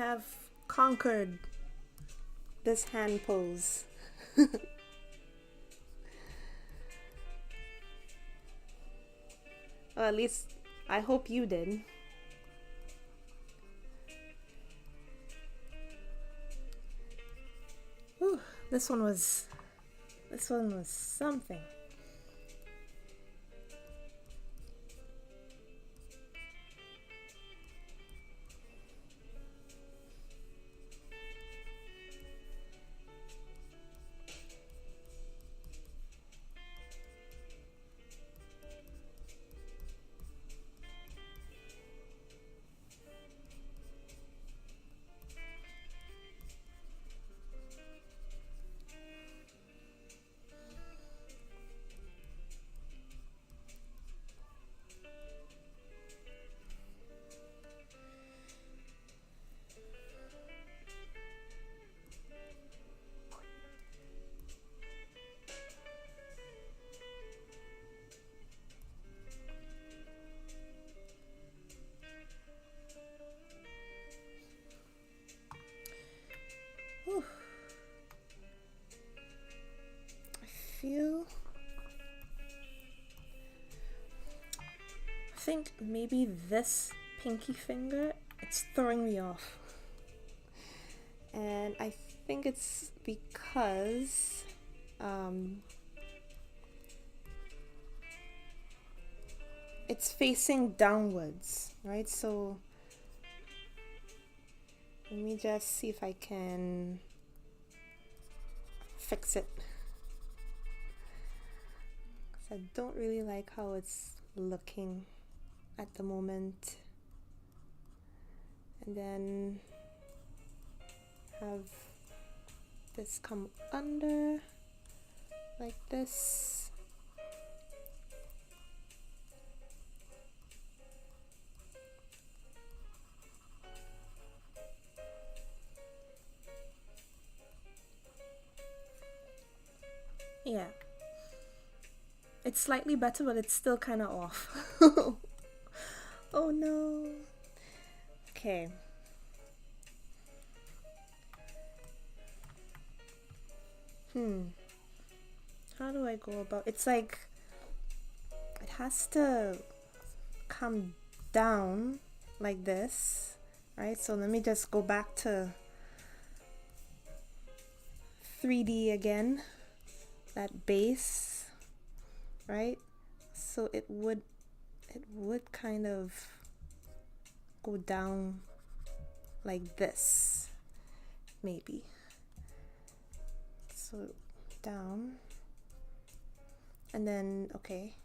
have conquered this hand pose. Well, at least I hope you did. Whew, this one was something. Whew. I think maybe this pinky finger, it's throwing me off. And I think it's because it's facing downwards, right? So let me just see if I can fix it. I don't really like how it's looking at the moment. And then have this come under like this. Yeah. It's slightly better, but it's still kind of off. Oh no. Okay. How do I go about it's like it has to come down like this, right? So let me just go back to 3D again, that base, right? So it would kind of go down like this, maybe. So down, and then okay.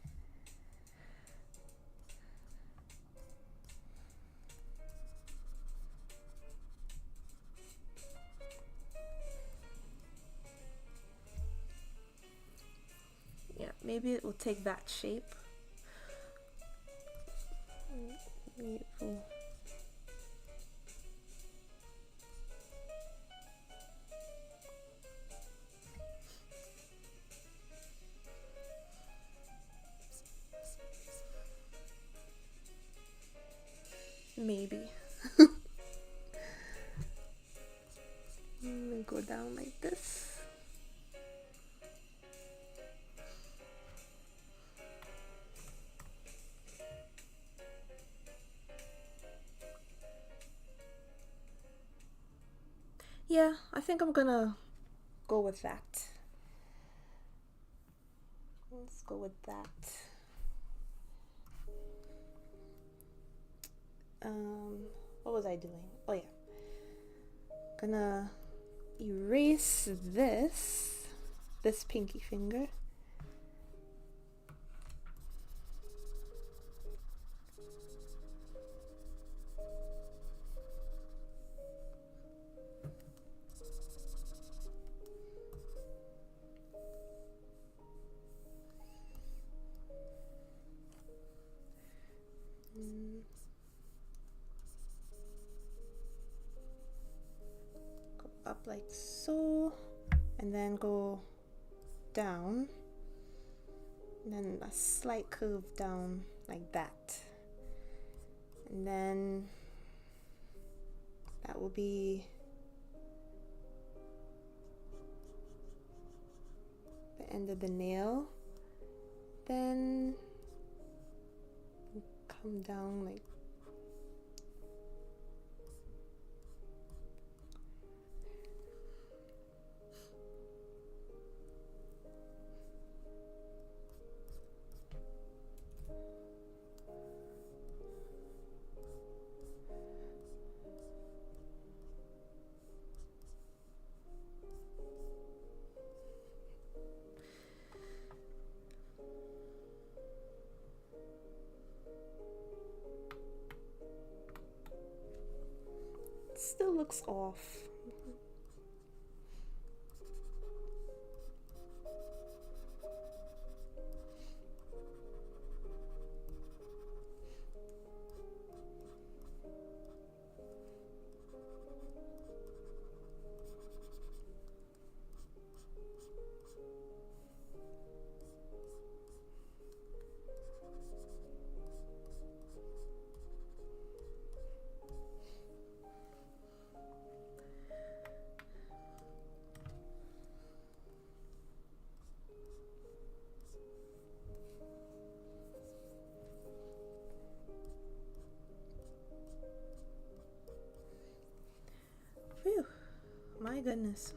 Yeah, maybe it will take that shape. Maybe. Go down like this. Yeah, I think I'm gonna go with that. Let's go with that. What was I doing? Oh yeah. Gonna erase this pinky finger. Go up like so, and then go down, and then a slight curve down like that, and then That will be the end of the nail. Then come down like still looks off. Phew, my goodness.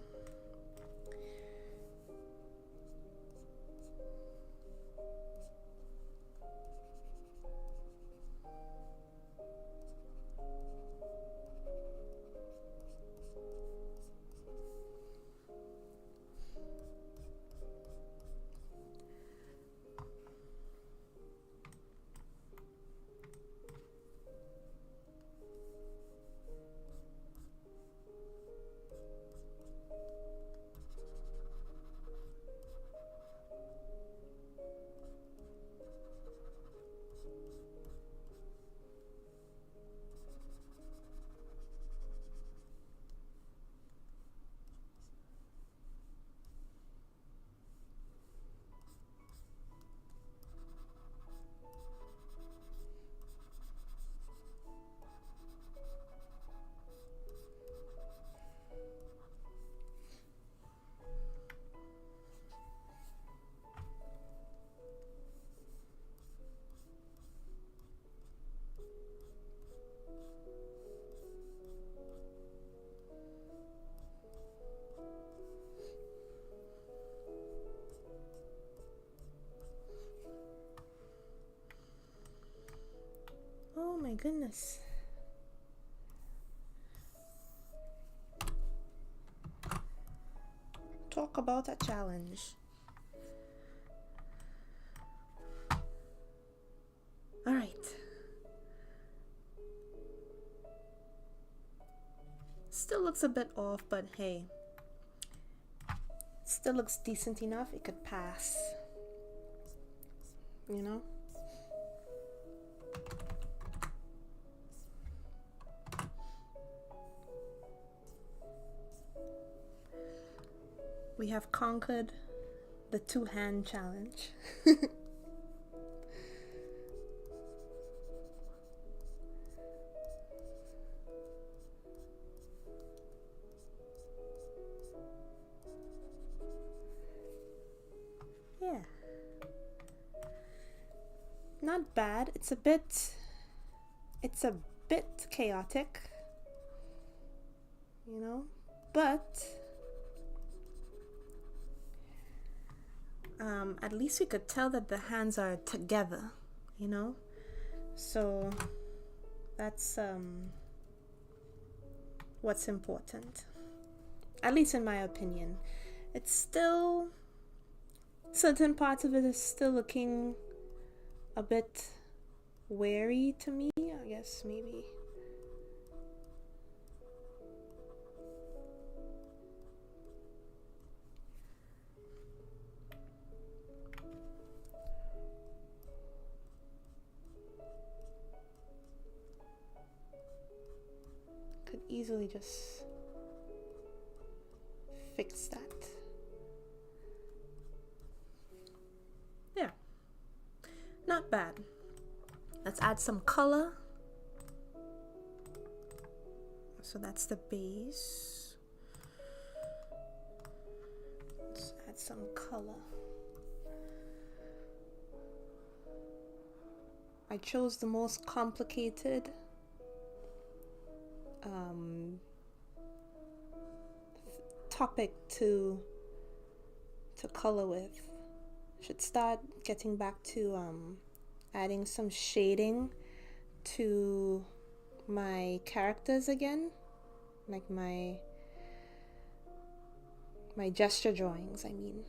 Oh my goodness. Talk about a challenge. All right. Still looks a bit off, but hey, still looks decent enough. It could pass, you know? We have conquered the two-hand challenge. Yeah. Not bad. It's a bit chaotic, you know, but at least we could tell that the hands are together, you know, so that's what's important, at least in my opinion. It's still, certain parts of it is still looking a bit wary to me, I guess, maybe. Could easily just fix that. Yeah, not bad. Let's add some color. So that's the base. Let's add some color. I chose the most complicated topic to color with. Should start getting back to adding some shading to my characters again, like my gesture drawings, I mean.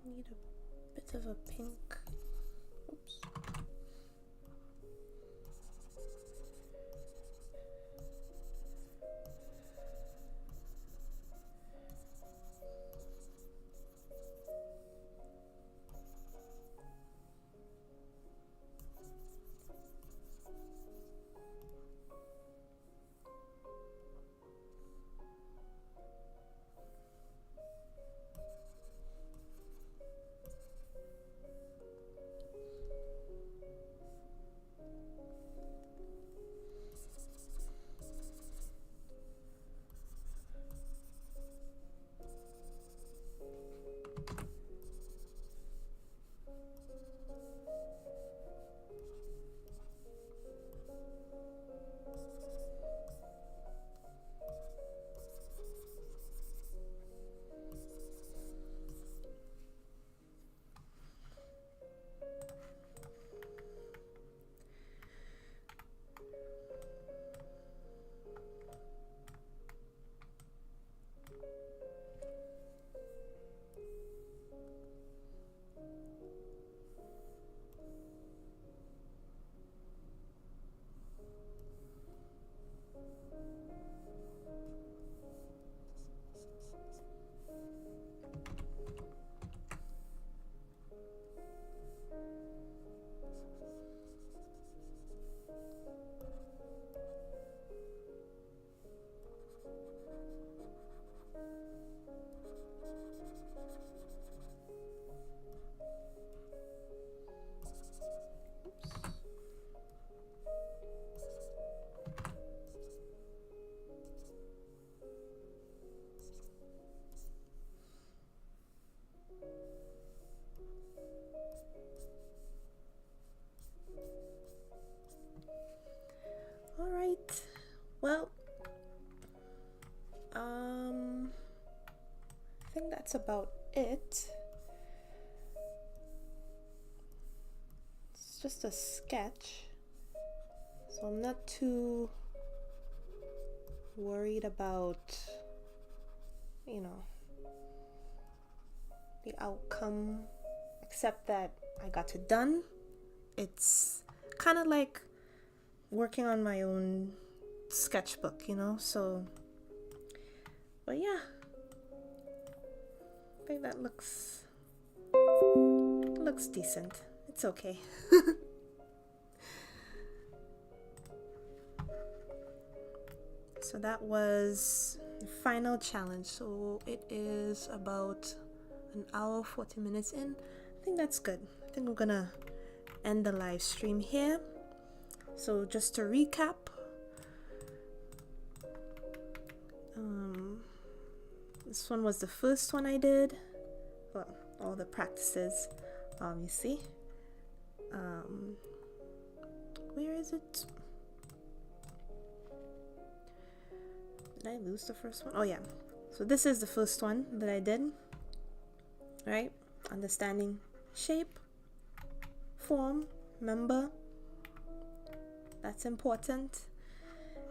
Need a bit of a pink. Oops. think that's about it. It's just a sketch, so I'm not too worried about, you know, the outcome, except that I got it done. It's kind of like working on my own sketchbook, you know, so, but yeah, I think that looks decent. It's okay. So that was the final challenge. So it is about an hour 40 minutes in. I think that's good. I think we're gonna end the live stream here. So just to recap, this one was the first one I did. Well, all the practices, obviously. Where is it? Did I lose the first one? Oh yeah. So this is the first one that I did. Right? Understanding shape, form, member. That's important.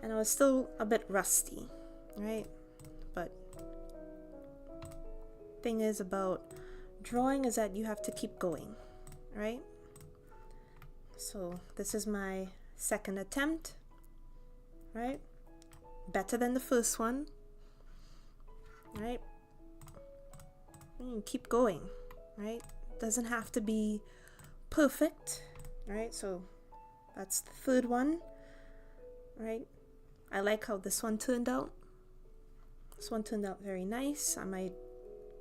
And I was still a bit rusty, right? But thing is about drawing is that you have to keep going, right? So this is my second attempt, right? Better than the first one, right? Keep going, right? Doesn't have to be perfect, right? So that's the third one, right? I like how this one turned out. This one turned out very nice. I might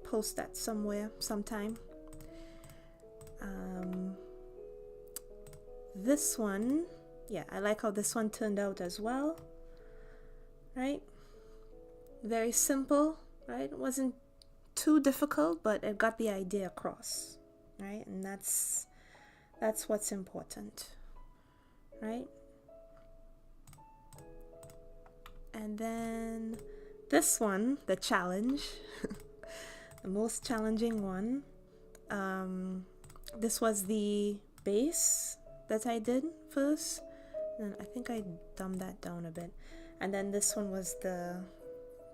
post that somewhere sometime. This one, yeah, I like how this one turned out as well, right? Very simple, right? It wasn't too difficult, but it got the idea across, right? And that's what's important, right? And then this one, the challenge, the most challenging one. This was the base that I did first, and I think I dumbed that down a bit. And then this one was the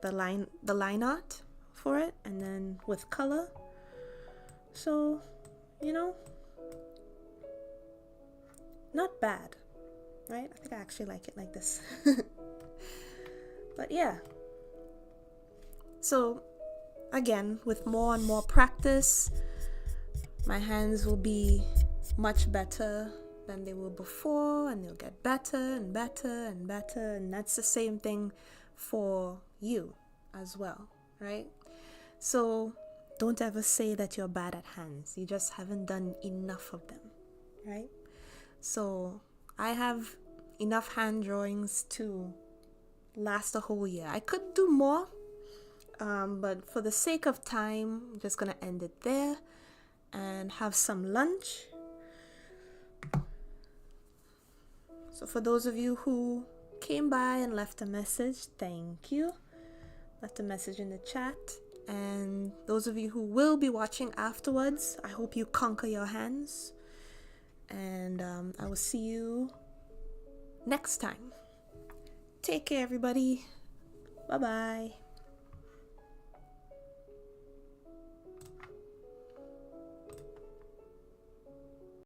line art for it, and then with color. So, you know, not bad, right? I think I actually like it like this. But yeah, so again, with more and more practice, my hands will be much better than they were before, and they'll get better and better and better. And that's the same thing for you as well, right? So don't ever say that you're bad at hands. You just haven't done enough of them, right? So I have enough hand drawings to last a whole year. I could do more, but for the sake of time, I'm just gonna end it there and have some lunch. So for those of you who came by and left a message, thank you. Left a message in the chat. And those of you who will be watching afterwards, I hope you conquer your hands. And I will see you next time. Take care, everybody. Bye-bye.